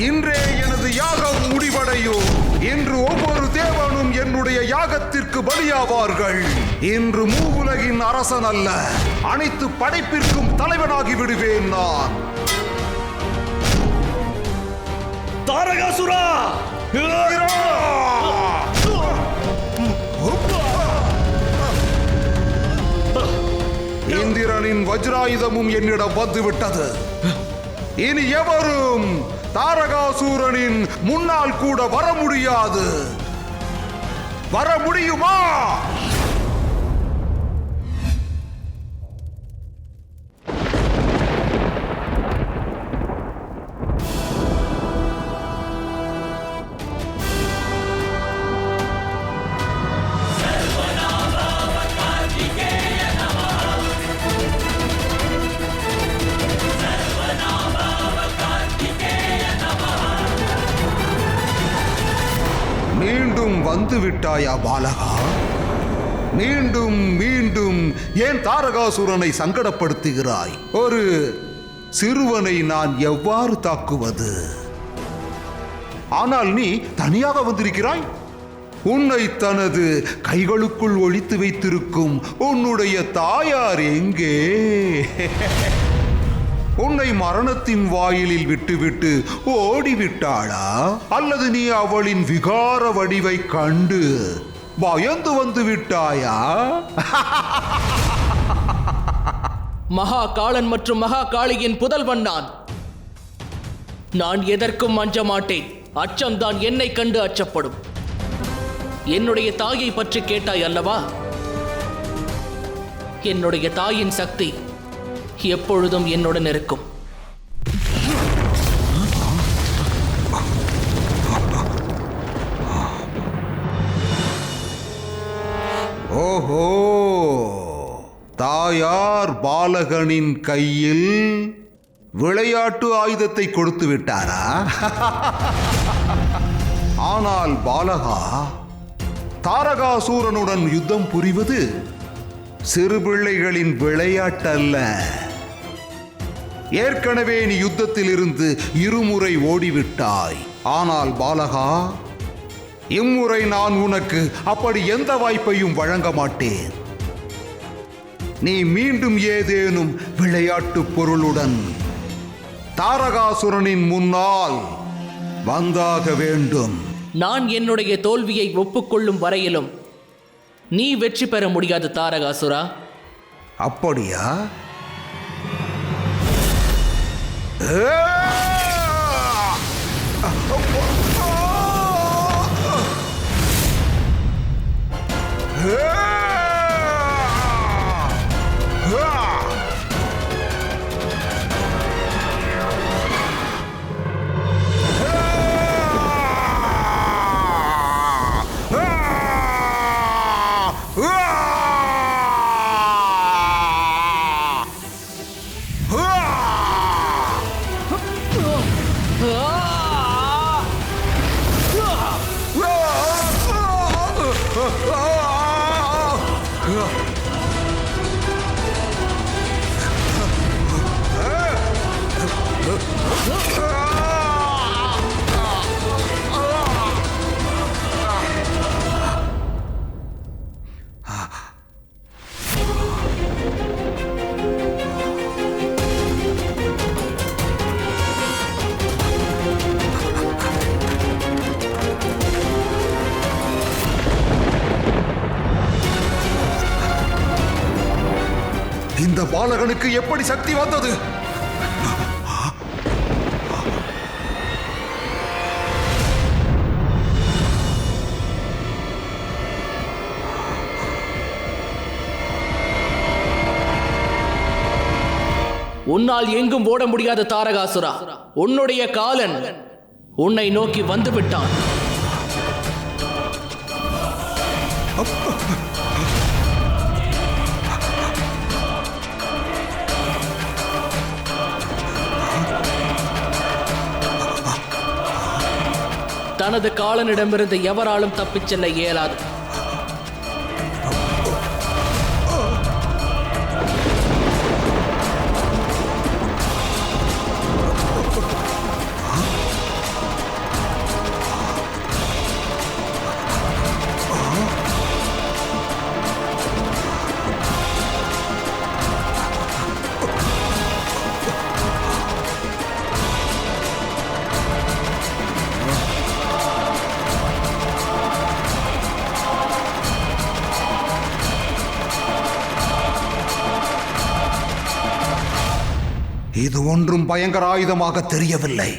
இன்றே எனது யாகம் முடிவடையும். இன்று ஒவ்வொரு தேவனும் என்னுடைய யாகத்திற்கு பலியாவார்கள். இன்று மூவுலகின் அரசன் அல்ல, அனைத்து படைப்பிற்கும் தலைவனாகி விடுவேன் நான். தாரகாசுரா! இந்திரனின் வஜ்ராயுதமும் என்னிடம் வந்துவிட்டது. இனி எவரும் தாரகாசூரனின் முன்னால் கூட வர முடியாது. வர முடியுமா? மீண்டும் வந்து விட்டாயா பாலகா? மீண்டும் மீண்டும் ஏன் தாரகாசுரனை சங்கடப்படுத்துகிறாய்? ஒரு சிறுவனை நான் எவ்வாறு தாக்குவது? ஆனால் நீ தனியாக வந்திருக்கிறாய். உன்னை தனது கைகளுக்குள் ஒளித்து வைத்திருக்கும் உன்னுடைய தாயார் எங்கே? உன்னை மரணத்தின் வாயிலில் விட்டுவிட்டு ஓடிவிட்டாளா? அல்லது நீ அவளின் விகார வடிவை கண்டு பயந்து வந்து விட்டாயா? மகா காளன் மற்றும் மகா காளியின் புதல்வன் நான். நான் எதற்கும் அஞ்ச மாட்டேன். அச்சம்தான் என்னை கண்டு அச்சப்படும். என்னுடைய தாயை பற்றி கேட்டாய் அல்லவா? என்னுடைய தாயின் சக்தி எப்பொழுதும் என்னுடன் இருக்கும். ஓஹோ, தாயார் பாலகனின் கையில் விளையாட்டு ஆயுதத்தை கொடுத்து விட்டாரா? ஆனால் பாலகா, தாரகாசூரனுடன் யுத்தம் புரிவது சிறு பிள்ளைகளின் விளையாட்டல்ல. ஏற்கனவே நீ யுத்தத்தில் இருந்து இருமுறை ஓடிவிட்டாய். ஆனால் பாலகா, இம்முறை நான் உனக்கு அப்படி எந்த வாய்ப்பையும் வழங்க மாட்டேன். நீ மீண்டும் ஏதேனும் விளையாட்டு பொருளுடன் தாரகாசுரனின் முன்னால் வந்தாக வேண்டும். நான் என்னுடைய தோல்வியை ஒப்புக்கொள்ளும் வரையிலும் நீ வெற்றி பெற முடியாது தாரகாசுரா. அப்படியா? இந்த பாலகனுக்கு எப்படி சக்தி வந்தது? உன்னால் எங்கும் ஓட முடியாத தாரகாசுரா, உன்னுடைய காலன் உன்னை நோக்கி வந்து விட்டான். தனது காலனிடமிருந்து எவராலும் தப்பிச் செல்ல இயலாது. இது ஒன்றும் பயங்கர ஆயுதமாக தெரியவில்லை.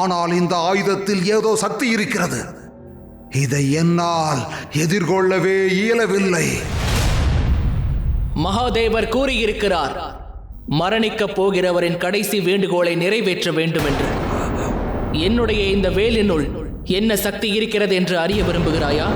ஆனால் இந்த ஆயுதத்தில் ஏதோ சக்தி இருக்கிறது. இதை என்னால் எதிர்கொள்ளவே இயலவில்லை. மகாதேவர் கூறியிருக்கிறார், மரணிக்கப் போகிறவரின் கடைசி வேண்டுகோளை நிறைவேற்ற வேண்டும் என்று. என்னுடைய இந்த வேலினுள் என்ன சக்தி இருக்கிறது என்று அறிய விரும்புகிறாயா?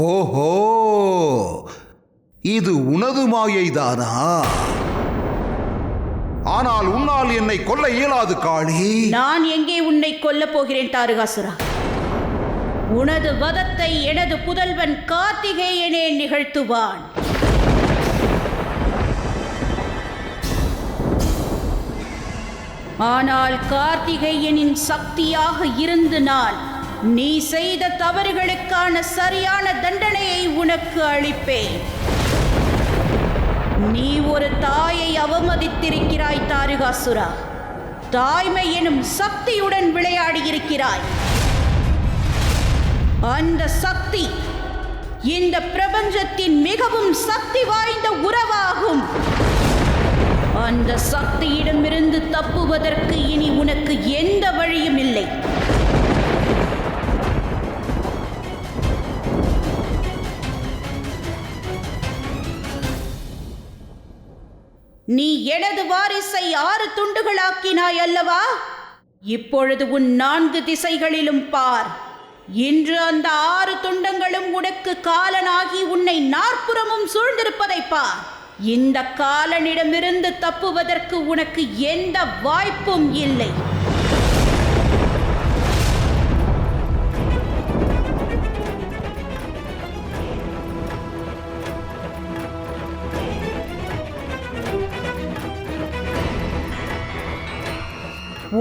ஓஹோ, இது உனது மாயைதானா? ஆனால் உன்னால் என்னை கொல்ல இயலாது காளி. நான் எங்கே உன்னை கொல்லப் போகிறேன் தாரகாசுரா? உனது வதத்தை எனது புதல்வன் கார்த்திகேயனே நிகழ்த்துவான். ஆனால் கார்த்திகேயனின் சக்தியாக இருந்து நான் நீ செய்த தவறுகளுக்கான சரியான தண்டனையை உனக்கு அளிப்பேன். நீ ஒரு தாயை அவமதித்திருக்கிறாய் தாரகாசுரா. தாய்மை எனும் சக்தியுடன் விளையாடியிருக்கிறாய். அந்த சக்தி இந்த பிரபஞ்சத்தின் மிகவும் சக்தி வாய்ந்த உறவாகும். அந்த சக்தியிடமிருந்து தப்புவதற்கு இனி உனக்கு எந்த வழியும் இல்லை. நீ எனது வாரிசை 6 துண்டுகளாக்கினாய் அல்லவா? இப்பொழுது உன் 4 திசைகளிலும் பார். இன்று அந்த 6 துண்டங்களும் உனக்கு காலனாகி உன்னை 4 புறமும் சூழ்ந்திருப்பதை பார். இந்த காலனிடமிருந்து தப்புவதற்கு உனக்கு எந்த வாய்ப்பும் இல்லை.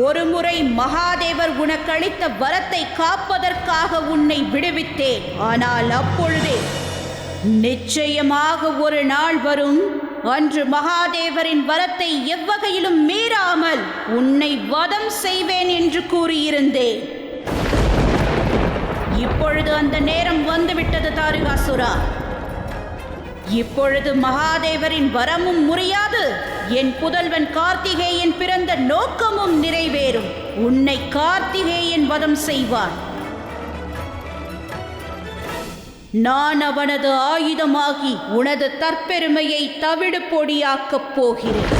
ஒருமுறை மகாதேவர் உனக்களித்த வரத்தை காப்பதற்காக உன்னை விடுவித்தேன். ஆனால் அப்பொழுதே நிச்சயமாக ஒரு நாள் வரும், அன்று மகாதேவரின் வரத்தை எவ்வகையிலும் மீறாமல் உன்னை வதம் செய்வேன் என்று கூறியிருந்தேன். இப்பொழுது அந்த நேரம் வந்துவிட்டது தாரகாசுரா. இப்பொழுது மகாதேவரின் வரமும் முறியாது, என் புதல்வன் கார்த்திகேயன் பிறந்த நோக்கமும் நிறைவேறும். உன்னை கார்த்திகேயன் வதம் செய்வான். நான் அவனது ஆயுதமாகி உனது தற்பெருமையை தவிடு பொடியாக்கப் போகிறேன்.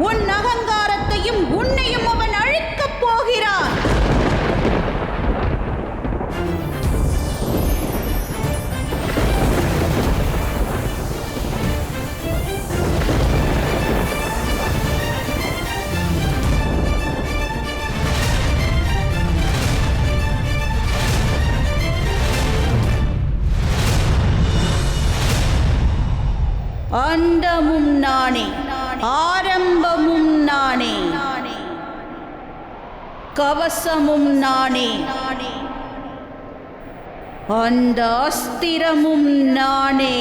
உன் அகங்காரத்தையும் உன்னையும் அவன் அழிக்கப் போகிறான். அந்தமும் நானே, ஆரம்பமும் நானே, கவசமும் நானே, அந்த அஸ்திரமும் நானே.